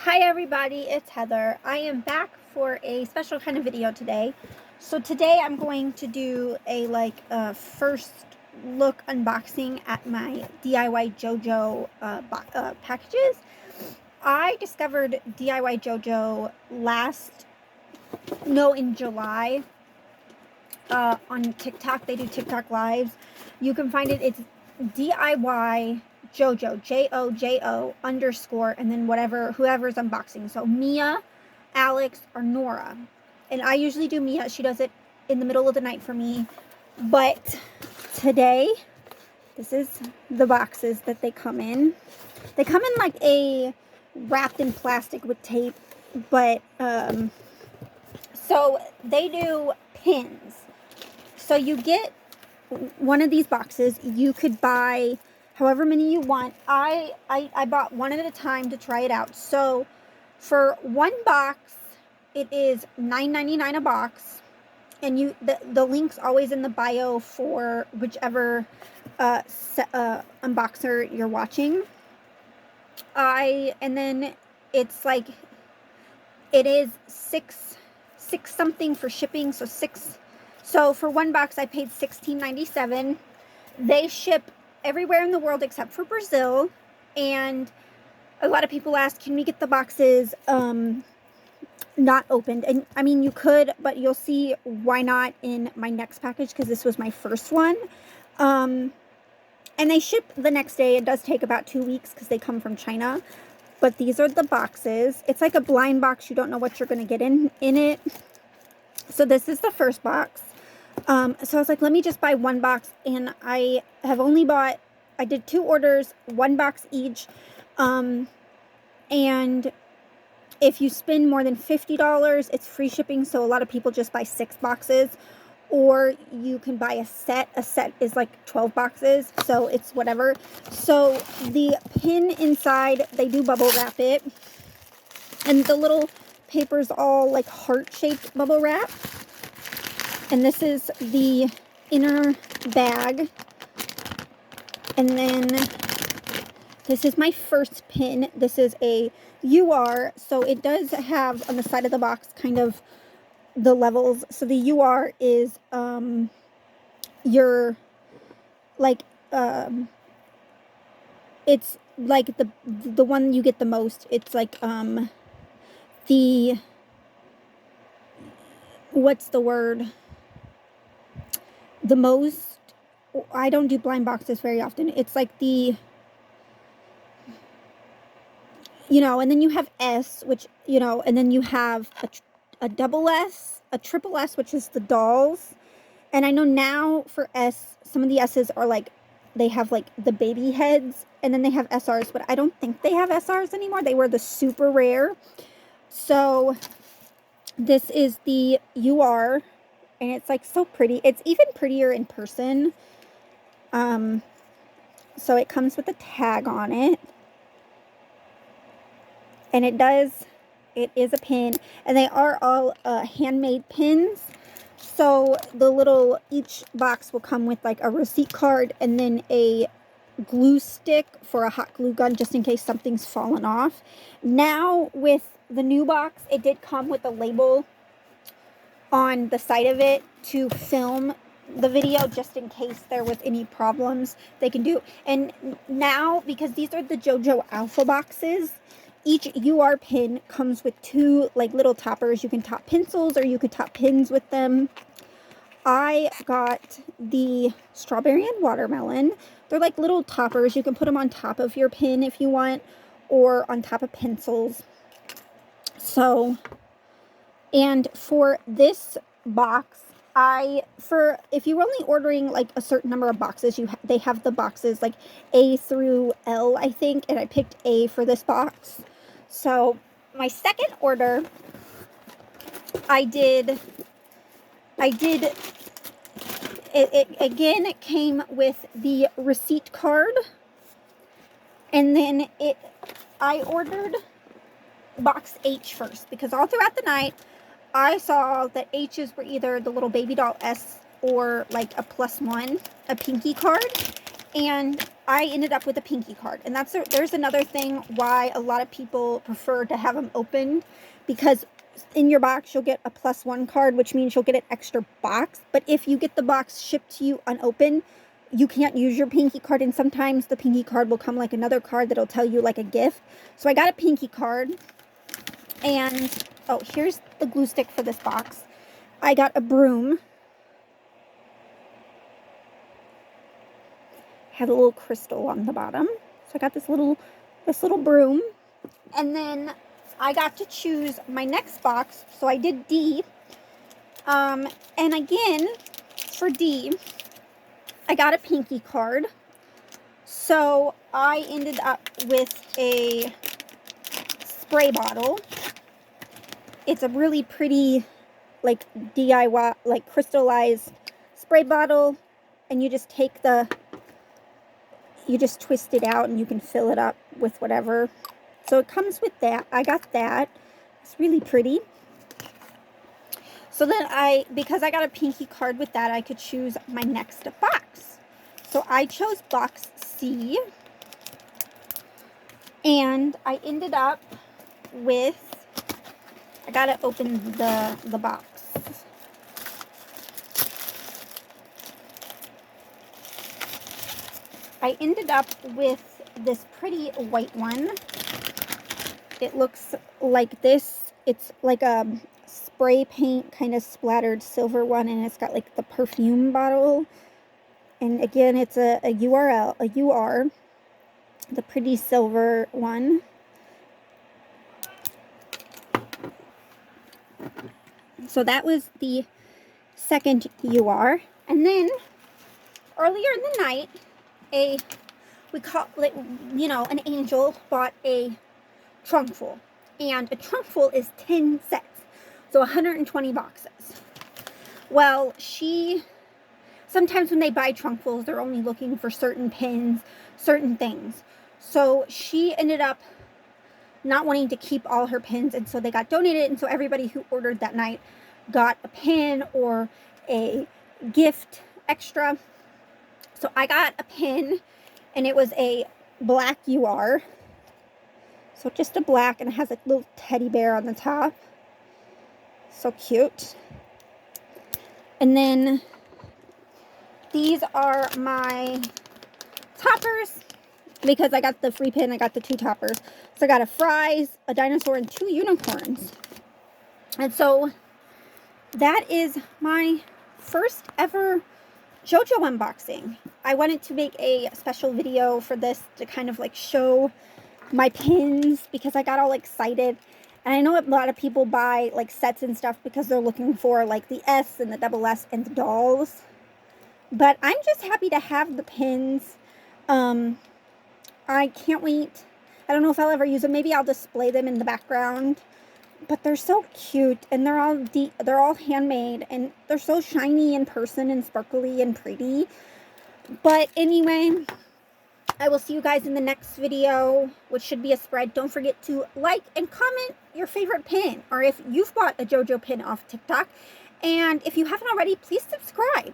Hi everybody, it's Heather. I am back for a special kind of video today. So today I'm going to do a first look unboxing at my DIYJOJO packages. I discovered DIYJOJO in July on TikTok. They do TikTok lives. You can find it. It's DIYJOJO, JOJO _ and then whoever's unboxing. So Mia, Alex, or Nora. And I usually do Mia. She does it in the middle of the night for me. But today, this is the boxes that they come in. They come in like a wrapped in plastic with tape. But, so they do pins. So you get one of these boxes. You could buy however many you want. I bought one at a time to try it out. So for one box, it is $9.99 a box, and the link's always in the bio for whichever unboxer you're watching. And then it's like it is six something for shipping. So for one box, I paid $16.97. They ship everywhere in the world except for Brazil. And a lot of people ask, can we get the boxes not opened? And I mean, you could, but you'll see why not in my next package, because this was my first one. And they ship the next day. It does take about 2 weeks because they come from China. But these are the boxes. It's like a blind box. You don't know what you're going to get in it. So this is the first box. So I was like, let me just buy one box, and I did 2 orders, 1 box each, and if you spend more than $50, it's free shipping, so a lot of people just buy 6 boxes, or you can buy a set. A set is like 12 boxes, so it's whatever. So the pin inside, they do bubble wrap it, and the little paper's all like heart-shaped bubble wrap. And this is the inner bag. And then this is my first pin. This is a UR. So it does have on the side of the box kind of the levels. So the UR is your it's like the one you get the most. It's like what's the word? The most. I don't do blind boxes very often. It's like and then you have S, which, and then you have a double S, a triple S, which is the dolls. And I know now for S, some of the S's are like, they have like the baby heads, and then they have SRs, but I don't think they have SRs anymore. They were the super rare. So this is the UR, and it's like so pretty. It's even prettier in person. So it comes with a tag on it, and it is a pin, and they are all handmade pins. So each box will come with like a receipt card and then a glue stick for a hot glue gun, just in case something's fallen off. Now with the new box, it did come with a label on the side of it to film the video, just in case there was any problems they can do. And now, because these are the JoJo Alpha boxes, each UR pin comes with 2 like little toppers. You can top pencils, or you could top pins with them. I got the strawberry and watermelon. They're like little toppers. You can put them on top of your pin if you want, or on top of pencils. So, and for this box, if you were only ordering like a certain number of boxes, they have the boxes like A through L, I think, and I picked A for this box. So my second order, it again, it came with the receipt card, and then I ordered box H first, because all throughout the night I saw that H's were either the little baby doll S or like a +1, a pinky card. And I ended up with a pinky card. And there's another thing why a lot of people prefer to have them opened, because in your box you'll get a +1 card, which means you'll get an extra box. But if you get the box shipped to you unopened, you can't use your pinky card, and sometimes the pinky card will come like another card that'll tell you like a gift. So I got a pinky card, and oh, here's the glue stick for this box. I got a broom. Had a little crystal on the bottom. So I got this little broom, and then I got to choose my next box. So I did D. And again, for D, I got a pinky card. So I ended up with a spray bottle. It's a really pretty, like, DIY, like, crystallized spray bottle. And you just take you just twist it out and you can fill it up with whatever. So it comes with that. I got that. It's really pretty. So then because I got a pinky card with that, I could choose my next box. So I chose box C. And I ended up with, I gotta open the box. I ended up with this pretty white one. It looks like this. It's like a spray paint kind of splattered silver one, and it's got like the perfume bottle. And again, it's a UR, the pretty silver one. So that was the second UR. And then earlier in the night, an angel bought a trunk full, and a trunk full is 10 sets, so 120 boxes. Well, sometimes when they buy trunk fulls, they're only looking for certain pins, certain things. So she ended up not wanting to keep all her pins, and so they got donated, and so everybody who ordered that night got a pin or a gift extra. So I got a pin, and it was a black UR. So just a black, and it has a little teddy bear on the top. So cute. And then these are my toppers. Because I got the free pin, I got the 2 toppers. So I got a fries, a dinosaur, and 2 unicorns. And so that is my first ever JoJo unboxing. I wanted to make a special video for this to kind of like show my pins, because I got all excited. And I know a lot of people buy like sets and stuff because they're looking for like the S and the double S and the dolls. But I'm just happy to have the pins. I can't wait. I don't know if I'll ever use them. Maybe I'll display them in the background. But they're so cute, and they're all handmade, and they're so shiny in person and sparkly and pretty. But anyway, I will see you guys in the next video, which should be a spread. Don't forget to like and comment your favorite pin, or if you've bought a JoJo pin off TikTok. And if you haven't already, please subscribe.